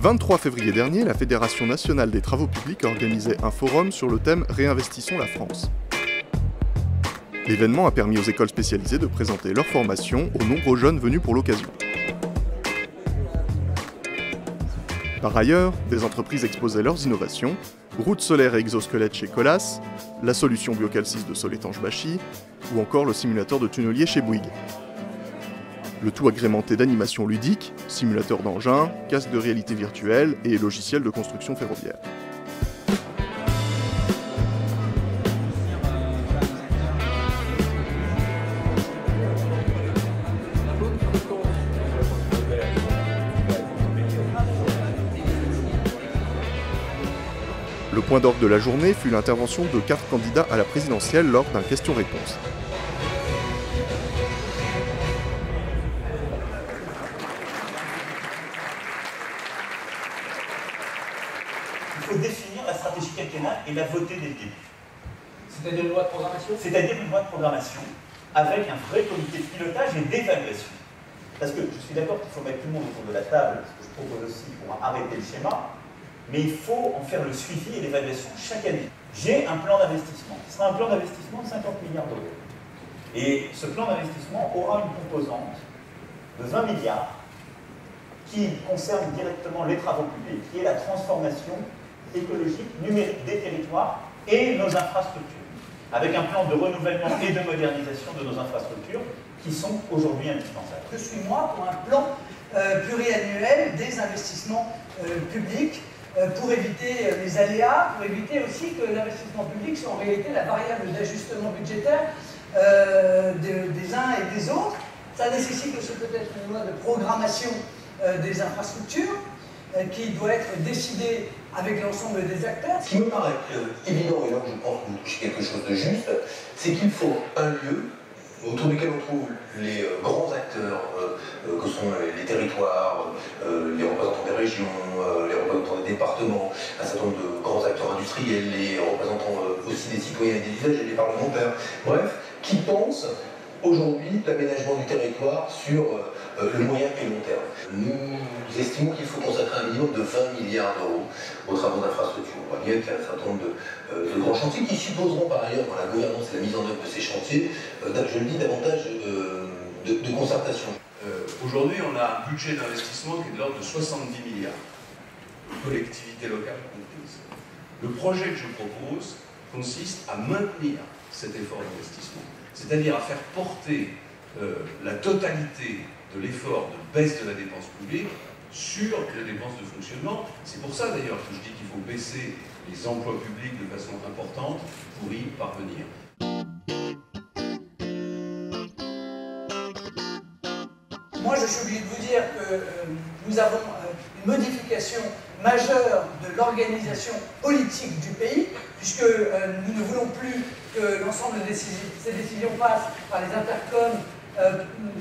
23 février dernier, la Fédération nationale des travaux publics organisait un forum sur le thème « Réinvestissons la France ». L'événement a permis aux écoles spécialisées de présenter leur formation aux nombreux jeunes venus pour l'occasion. Par ailleurs, des entreprises exposaient leurs innovations, routes solaires et exosquelettes chez Colas, la solution Biocalcis de Soletanche-Bachy, ou encore le simulateur de tunnelier chez Bouygues. Le tout agrémenté d'animations ludiques, simulateurs d'engins, casques de réalité virtuelle et logiciels de construction ferroviaire. Le point d'orgue de la journée fut l'intervention de 4 candidats à la présidentielle lors d'un question-réponse. Il faut définir la stratégie quinquennale et la voter dès le début. C'est-à-dire une loi de programmation? C'est-à-dire une loi de programmation avec un vrai comité de pilotage et d'évaluation. Parce que je suis d'accord qu'il faut mettre tout le monde autour de la table, ce que je propose aussi pour arrêter le schéma, mais il faut en faire le suivi et l'évaluation chaque année. J'ai un plan d'investissement. Ce sera un plan d'investissement de 50 milliards d'euros. Et ce plan d'investissement aura une composante de 20 milliards qui concerne directement les travaux publics, qui est la transformation écologique, numérique des territoires et nos infrastructures, avec un plan de renouvellement et de modernisation de nos infrastructures qui sont aujourd'hui indispensables. Je suis moi pour un plan pluriannuel des investissements publics pour éviter les aléas, pour éviter aussi que l'investissement public soit en réalité la variable d'ajustement budgétaire des uns et des autres. Ça nécessite aussi peut-être une loi de programmation des infrastructures qui doit être décidée avec l'ensemble des acteurs. Ce qui me paraît évident, et là je pense que vous touchez quelque chose de juste, c'est qu'il faut un lieu autour duquel on trouve les grands acteurs, que sont les territoires, les représentants des régions, les représentants des départements, un certain nombre de grands acteurs industriels, les représentants aussi des citoyens et des usagers, et des parlementaires, bref, qui pensent aujourd'hui l'aménagement du territoire sur le moyen et long terme. Nous estimons qu'il faut consacrer un minimum de 20 milliards d'euros aux travaux d'infrastructure. On voit bien qu'il y a un certain nombre de grands chantiers qui supposeront par ailleurs dans la gouvernance et la mise en œuvre de ces chantiers, je le dis, davantage de concertation. Aujourd'hui, on a un budget d'investissement qui est de l'ordre de 70 milliards, collectivités locales comprises. Le projet que je propose consiste à maintenir cet effort d'investissement, c'est-à-dire à faire porter la totalité de l'effort de baisse de la dépense publique sur les dépenses de fonctionnement. C'est pour ça d'ailleurs que je dis qu'il faut baisser les emplois publics de façon importante pour y parvenir. Moi, je suis obligé de vous dire que nous avons une modification majeure de l'organisation politique du pays, puisque nous ne voulons plus que l'ensemble de ces décisions passent par les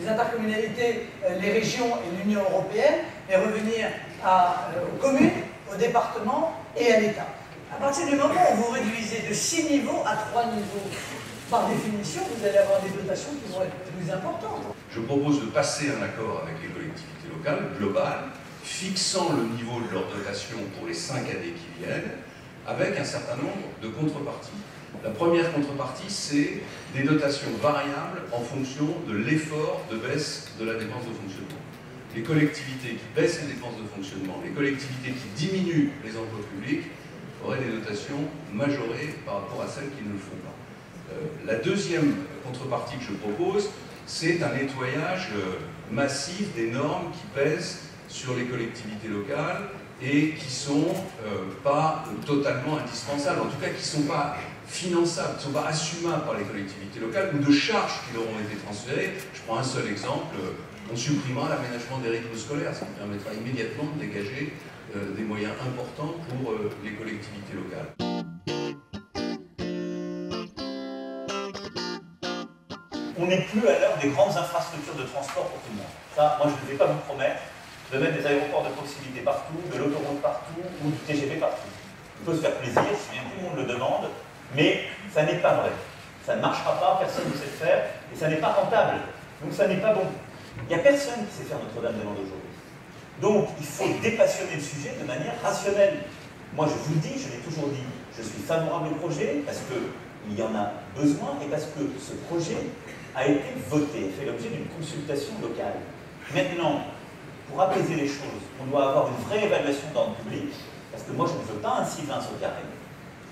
intercommunalités, les régions et l'Union européenne, mais revenir aux communes, aux départements et à l'État. À partir du moment où vous réduisez de 6 niveaux à 3 niveaux, par définition, vous allez avoir des dotations qui vont être plus importantes. Je propose de passer un accord avec les collectivités locales, global, fixant le niveau de leur dotation pour les 5 années qui viennent, avec un certain nombre de contreparties. La première contrepartie, c'est des dotations variables en fonction de l'effort de baisse de la dépense de fonctionnement. Les collectivités qui baissent les dépenses de fonctionnement, les collectivités qui diminuent les emplois publics, auraient des dotations majorées par rapport à celles qui ne le font pas. La deuxième contrepartie que je propose, c'est un nettoyage massif des normes qui pèsent sur les collectivités locales et qui ne sont pas totalement indispensables, en tout cas qui ne sont pas finançables, qui ne sont pas assumables par les collectivités locales ou de charges qui leur ont été transférées. Je prends un seul exemple, on supprimera l'aménagement des rythmes scolaires, ce qui permettra immédiatement de dégager des moyens importants pour les collectivités locales. On n'est plus à l'heure des grandes infrastructures de transport pour tout le monde. Ça, moi, je ne vais pas vous promettre de mettre des aéroports de proximité partout, de l'autoroute partout ou du TGV partout. On peut se faire plaisir, si bien tout le monde le demande, mais ça n'est pas vrai. Ça ne marchera pas, personne ne sait le faire, et ça n'est pas rentable. Donc ça n'est pas bon. Il n'y a personne qui sait faire Notre-Dame-des-Landes aujourd'hui. Donc il faut dépassionner le sujet de manière rationnelle. Moi je vous le dis, je l'ai toujours dit, je suis favorable au projet parce qu'il y en a besoin et parce que ce projet a été voté, fait l'objet d'une consultation locale. Maintenant, pour apaiser les choses, on doit avoir une vraie évaluation d'ordre public, parce que moi je ne veux pas un Sylvain au carré.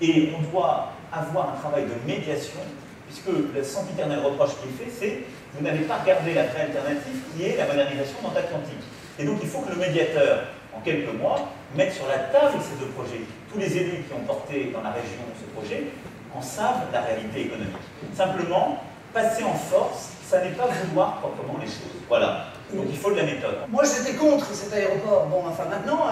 Et on doit avoir un travail de médiation, puisque le sempiternel reproche qu'il fait, c'est vous n'avez pas regardé la vraie alternative qui est la modernisation atlantique. Et donc il faut que le médiateur, en quelques mois, mette sur la table ces deux projets. Tous les élus qui ont porté dans la région ce projet en savent la réalité économique. Simplement, passer en force, ça n'est pas vouloir proprement les choses. Voilà. Donc il faut de la méthode. Moi j'étais contre cet aéroport. Bon, enfin maintenant,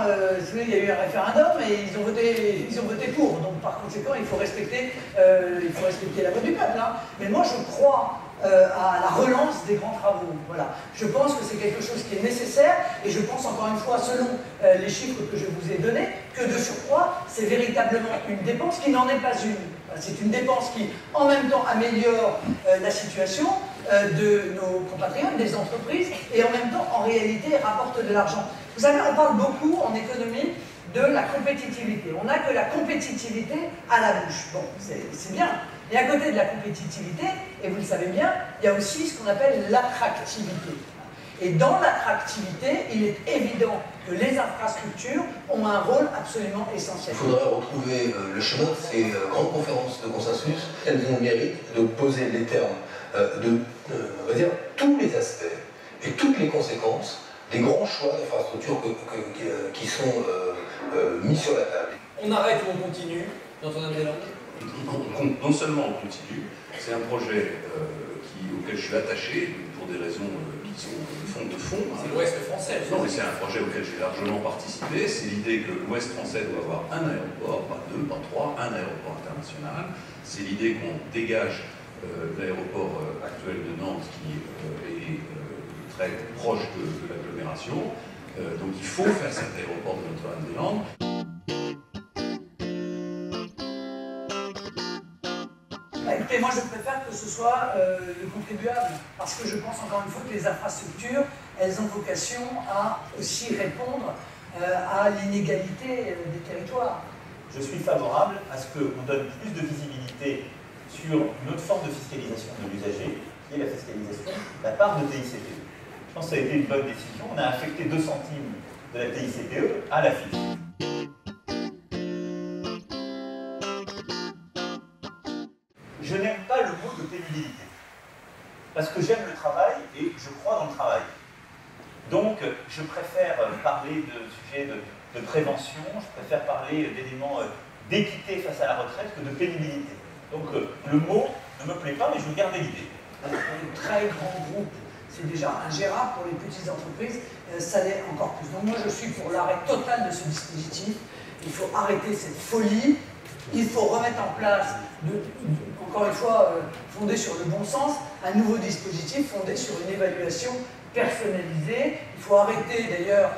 il y a eu un référendum et ils ont voté pour. Donc par conséquent, il faut respecter la voix du peuple. Hein. Mais moi je crois à la relance des grands travaux. Voilà. Je pense que c'est quelque chose qui est nécessaire et je pense encore une fois, selon les chiffres que je vous ai donnés, que de surcroît, c'est véritablement une dépense qui n'en est pas une. C'est une dépense qui, en même temps, améliore la situation de nos compatriotes, des entreprises, et en même temps, en réalité, rapporte de l'argent. Vous savez, on parle beaucoup en économie de la compétitivité. On n'a que la compétitivité à la bouche. Bon, c'est bien. Mais à côté de la compétitivité, et vous le savez bien, il y a aussi ce qu'on appelle l'attractivité. Et dans l'attractivité, il est évident que les infrastructures ont un rôle absolument essentiel. Il faudrait retrouver le chemin de ces grandes conférences de consensus. Elles ont le mérite de poser les termes on va dire, tous les aspects et toutes les conséquences des grands choix d'infrastructures qui sont mis sur la table. On arrête ou on continue dans Notre-Dame-des-Landes? Non seulement on continue, c'est un projet auquel je suis attaché pour des raisons qui sont de fond. C'est l'Ouest français. Non, mais c'est un projet auquel j'ai largement participé. C'est l'idée que l'Ouest français doit avoir un aéroport, pas deux, pas trois, un aéroport international. C'est l'idée qu'on dégage l'aéroport actuel de Nantes qui est très proche de l'agglomération. Donc il faut faire cet aéroport de Notre-Dame-des-Landes. Écoutez, moi je préfère que ce soit le contribuable, parce que je pense encore une fois que les infrastructures, elles ont vocation à aussi répondre à l'inégalité des territoires. Je suis favorable à ce qu'on donne plus de visibilité sur une autre forme de fiscalisation de l'usager, qui est la fiscalisation de la part de TICPE. Je pense que ça a été une bonne décision. On a affecté 2 centimes de la TICPE à la FIF. Je n'aime pas le mot de pénibilité, parce que j'aime le travail et je crois dans le travail. Donc, je préfère parler de sujets de prévention, je préfère parler d'éléments d'équité face à la retraite que de pénibilité. Donc, le mot ne me plaît pas, mais je veux garder l'idée. Pour les très grands groupes, c'est déjà ingérable. Pour les petites entreprises, ça l'est encore plus. Donc moi, je suis pour l'arrêt total de ce dispositif. Il faut arrêter cette folie. Il faut remettre en place, encore une fois, fondé sur le bon sens, un nouveau dispositif fondé sur une évaluation personnalisée. Il faut arrêter d'ailleurs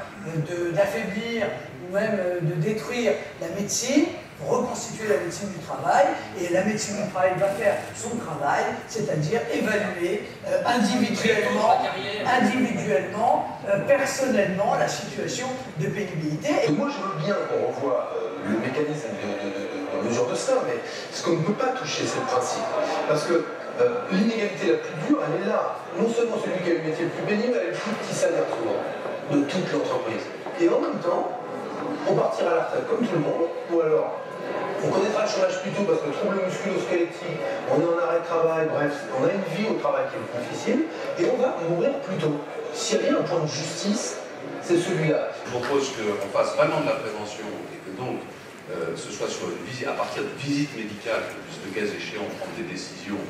d'affaiblir ou même de détruire la médecine, reconstituer la médecine du travail, et la médecine du travail va faire son travail, c'est-à-dire évaluer individuellement, personnellement, la situation de pénibilité. Moi je veux bien qu'on revoie le mécanisme de mesure de ça, mais ce qu'on ne peut pas toucher, c'est le principe. Parce que l'inégalité la plus dure, elle est là. Non seulement celui qui a le métier le plus pénible, elle est le plus petit salaire souvent, de toute l'entreprise. Et en même temps, on partira à la retraite comme tout le monde, ou alors on connaîtra le chômage plus tôt parce que le trouble musculo-squelettique, on est en arrêt de travail, bref, on a une vie au travail qui est plus difficile, et on va mourir plus tôt. S'il y a bien un point de justice, c'est celui-là. Je propose qu'on fasse vraiment de la prévention et que donc ce soit à partir de visites médicales qu'on puisse, le cas échéant, prendre des décisions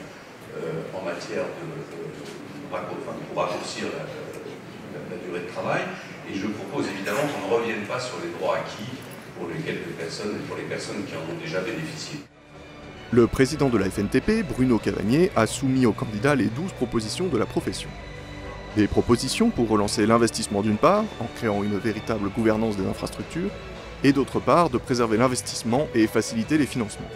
en matière pour raccourcir la durée de travail. Et je propose évidemment qu'on ne revienne pas sur les droits acquis pour les quelques personnes et pour les personnes qui en ont déjà bénéficié. Le président de la FNTP, Bruno Cavagné, a soumis aux candidats les 12 propositions de la profession. Des propositions pour relancer l'investissement d'une part, en créant une véritable gouvernance des infrastructures, et d'autre part, de préserver l'investissement et faciliter les financements.